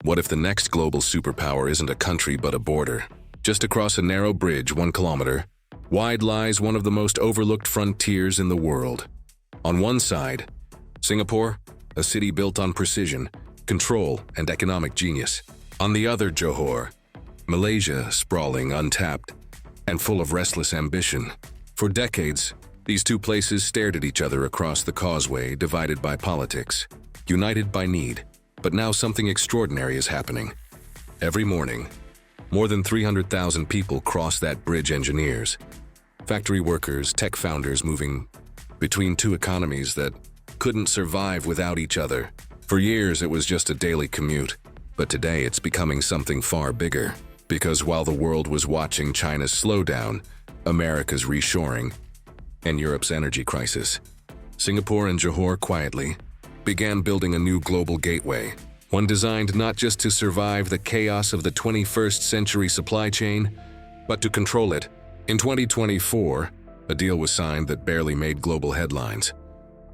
What if the next global superpower isn't a country but a border? Just across a narrow bridge 1 kilometer wide lies one of the most overlooked frontiers in the world. On one side, Singapore, a city built on precision, control, and economic genius. On the other, Johor, Malaysia, sprawling, untapped, and full of restless ambition. For decades, these two places stared at each other across the causeway, divided by politics, united by need. But now something extraordinary is happening. Every morning, more than 300,000 people cross that bridge. Engineers, factory workers, tech founders moving between two economies that couldn't survive without each other. For years, it was just a daily commute. But today, it's becoming something far bigger. Because while the world was watching China's slowdown, America's reshoring, and Europe's energy crisis, Singapore and Johor quietly began building a new global gateway, one designed not just to survive the chaos of the 21st century supply chain, but to control it. In 2024, a deal was signed that barely made global headlines.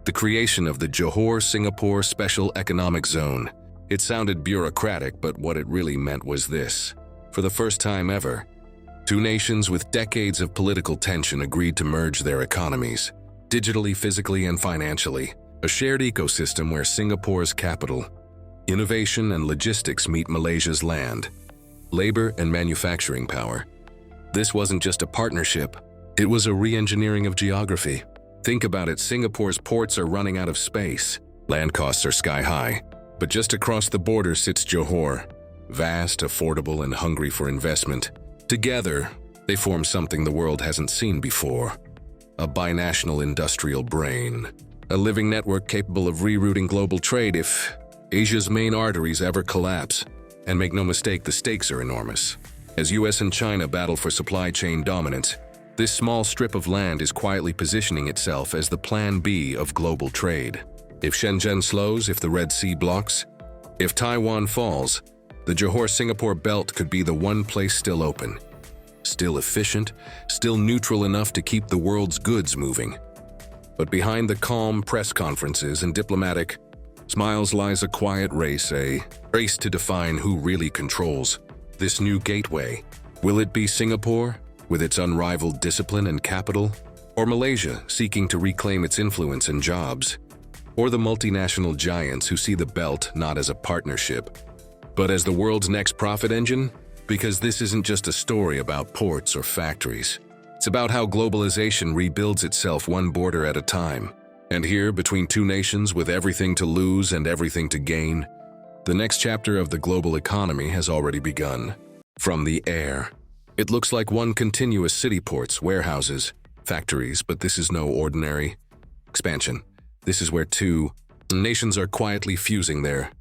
The creation of the Johor-Singapore Special Economic Zone. It sounded bureaucratic, but what it really meant was this. For the first time ever, two nations with decades of political tension agreed to merge their economies, digitally, physically, and financially. A shared ecosystem where Singapore's capital, innovation, and logistics meet Malaysia's land, labor, and manufacturing power. This wasn't just a partnership, it was a re-engineering of geography. Think about it, Singapore's ports are running out of space. Land costs are sky high. But just across the border sits Johor, vast, affordable, and hungry for investment. Together, they form something the world hasn't seen before. A binational industrial brain. A living network capable of rerouting global trade if Asia's main arteries ever collapse. And make no mistake, the stakes are enormous. As US and China battle for supply chain dominance, this small strip of land is quietly positioning itself as the plan B of global trade. If Shenzhen slows, if the Red Sea blocks, if Taiwan falls, the Johor-Singapore belt could be the one place still open, still efficient, still neutral enough to keep the world's goods moving. But behind the calm press conferences and diplomatic smiles lies a quiet race, a race to define who really controls this new gateway. Will it be Singapore, with its unrivaled discipline and capital, or Malaysia seeking to reclaim its influence and jobs, or the multinational giants who see the belt not as a partnership, but as the world's next profit engine? Because this isn't just a story about ports or factories. It's about how globalization rebuilds itself one border at a time. And here, between two nations with everything to lose and everything to gain, the next chapter of the global economy has already begun. From the air, it looks like one continuous city, ports, warehouses, factories, but this is no ordinary expansion. This is where two nations are quietly fusing their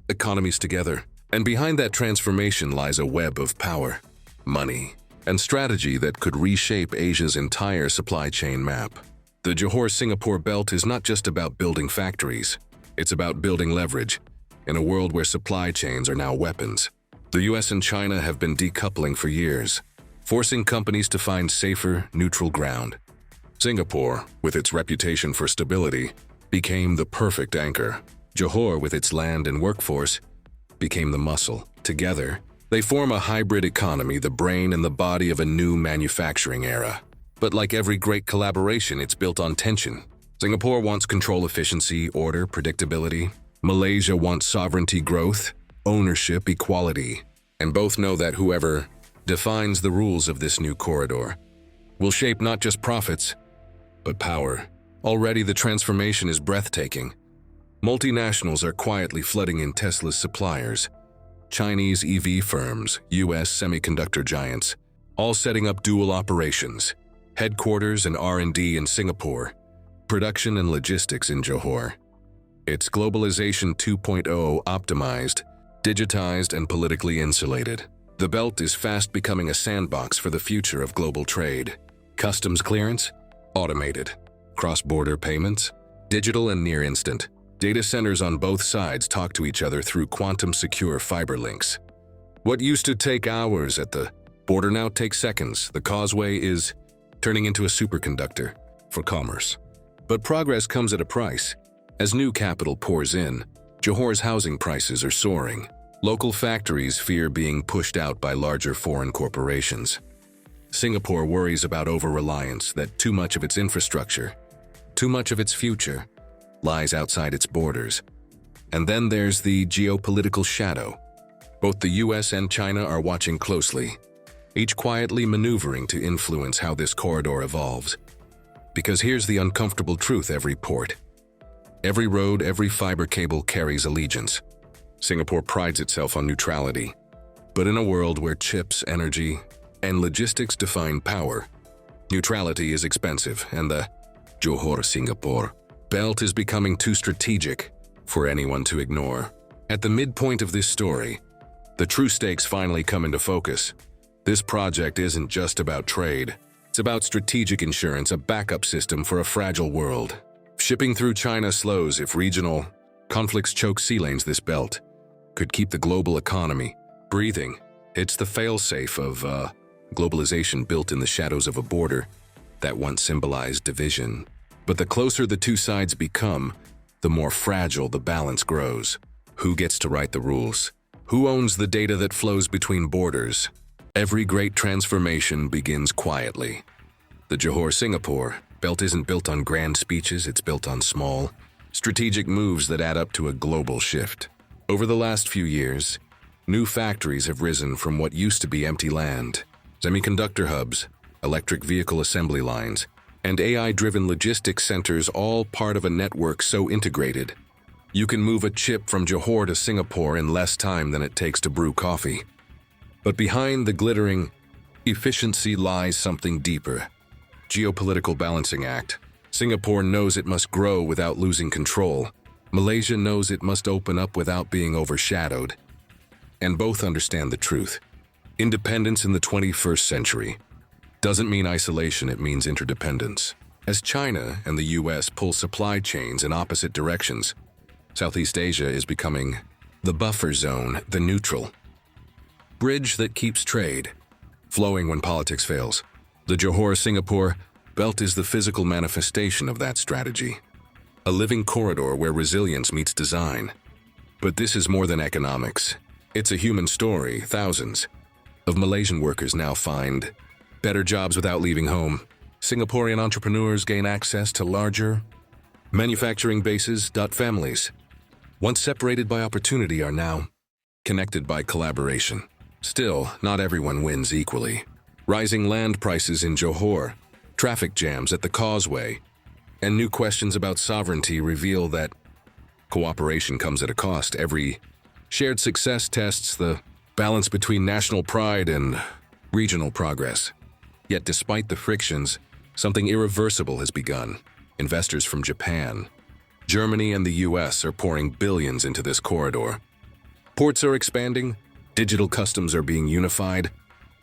economies together. And behind that transformation lies a web of power, money, and strategy that could reshape Asia's entire supply chain map. The Johor-Singapore belt is not just about building factories. It's about building leverage in a world where supply chains are now weapons. The US and China have been decoupling for years, forcing companies to find safer, neutral ground. Singapore, with its reputation for stability, became the perfect anchor. Johor, with its land and workforce, became the muscle. Together, they form a hybrid economy, the brain and the body of a new manufacturing era. But like every great collaboration, it's built on tension. Singapore wants control, efficiency, order, predictability. Malaysia wants sovereignty, growth, ownership, equality. And both know that whoever defines the rules of this new corridor will shape not just profits, but power. Already the transformation is breathtaking. Multinationals are quietly flooding in Tesla's suppliers. Chinese EV firms, US semiconductor giants, all setting up dual operations. Headquarters and R&D in Singapore, production and logistics in Johor. It's globalization 2.0, optimized, digitized, and politically insulated. The belt is fast becoming a sandbox for the future of global trade. Customs clearance, automated. Cross-border payments, digital and near-instant. Data centers on both sides talk to each other through quantum-secure fiber links. What used to take hours at the border now takes seconds. The causeway is turning into a superconductor for commerce. But progress comes at a price. As new capital pours in, Johor's housing prices are soaring. Local factories fear being pushed out by larger foreign corporations. Singapore worries about over-reliance, that too much of its infrastructure, too much of its future, lies outside its borders. And then there's the geopolitical shadow. Both the US and China are watching closely, each quietly maneuvering to influence how this corridor evolves. Because here's the uncomfortable truth: every port, every road, every fiber cable carries allegiance. Singapore prides itself on neutrality. But in a world where chips, energy, and logistics define power, neutrality is expensive, and the Johor Singapore belt is becoming too strategic for anyone to ignore. At the midpoint of this story, the true stakes finally come into focus. This project isn't just about trade. It's about strategic insurance, a backup system for a fragile world. Shipping through China slows if regional conflicts choke sea lanes. This belt could keep the global economy breathing. It's the fail-safe of globalization built in the shadows of a border that once symbolized division. But the closer the two sides become, the more fragile the balance grows. Who gets to write the rules? Who owns the data that flows between borders? Every great transformation begins quietly. The Johor-Singapore belt isn't built on grand speeches, it's built on small, strategic moves that add up to a global shift. Over the last few years, new factories have risen from what used to be empty land. Semiconductor hubs, electric vehicle assembly lines, and AI-driven logistics centers, all part of a network so integrated you can move a chip from Johor to Singapore in less time than it takes to brew coffee. But behind the glittering efficiency lies something deeper. Geopolitical balancing act. Singapore knows it must grow without losing control. Malaysia knows it must open up without being overshadowed. And both understand the truth. Independence in the 21st century doesn't mean isolation, it means interdependence. As China and the US pull supply chains in opposite directions, Southeast Asia is becoming the buffer zone, the neutral bridge that keeps trade flowing when politics fails. The Johor-Singapore belt is the physical manifestation of that strategy, a living corridor where resilience meets design. But this is more than economics. It's a human story. Thousands of Malaysian workers now find better jobs without leaving home. Singaporean entrepreneurs gain access to larger manufacturing bases. Families, once separated by opportunity, are now connected by collaboration. Still, not everyone wins equally. Rising land prices in Johor, traffic jams at the causeway, and new questions about sovereignty reveal that cooperation comes at a cost. Every shared success tests the balance between national pride and regional progress. Yet despite the frictions, something irreversible has begun. Investors from Japan, Germany, and the US are pouring billions into this corridor. Ports are expanding, digital customs are being unified,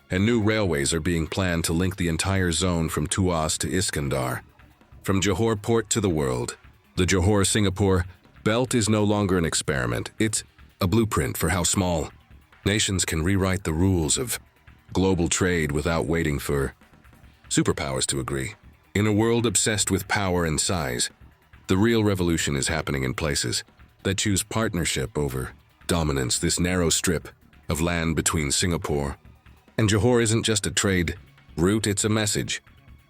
and new railways are being planned to link the entire zone from Tuas to Iskandar. From Johor port to the world, the Johor-Singapore belt is no longer an experiment. It's a blueprint for how small nations can rewrite the rules of global trade without waiting for superpowers to agree. In a world obsessed with power and size, the real revolution is happening in places that choose partnership over dominance. This narrow strip of land between Singapore and Johor isn't just a trade route, it's a message.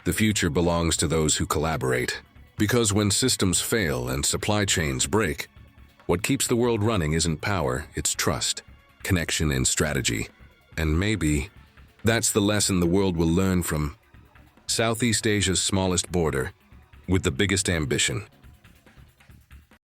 The future belongs to those who collaborate. Because when systems fail and supply chains break, what keeps the world running isn't power, it's trust, connection, and strategy. And maybe that's the lesson the world will learn from Southeast Asia's smallest border with the biggest ambition.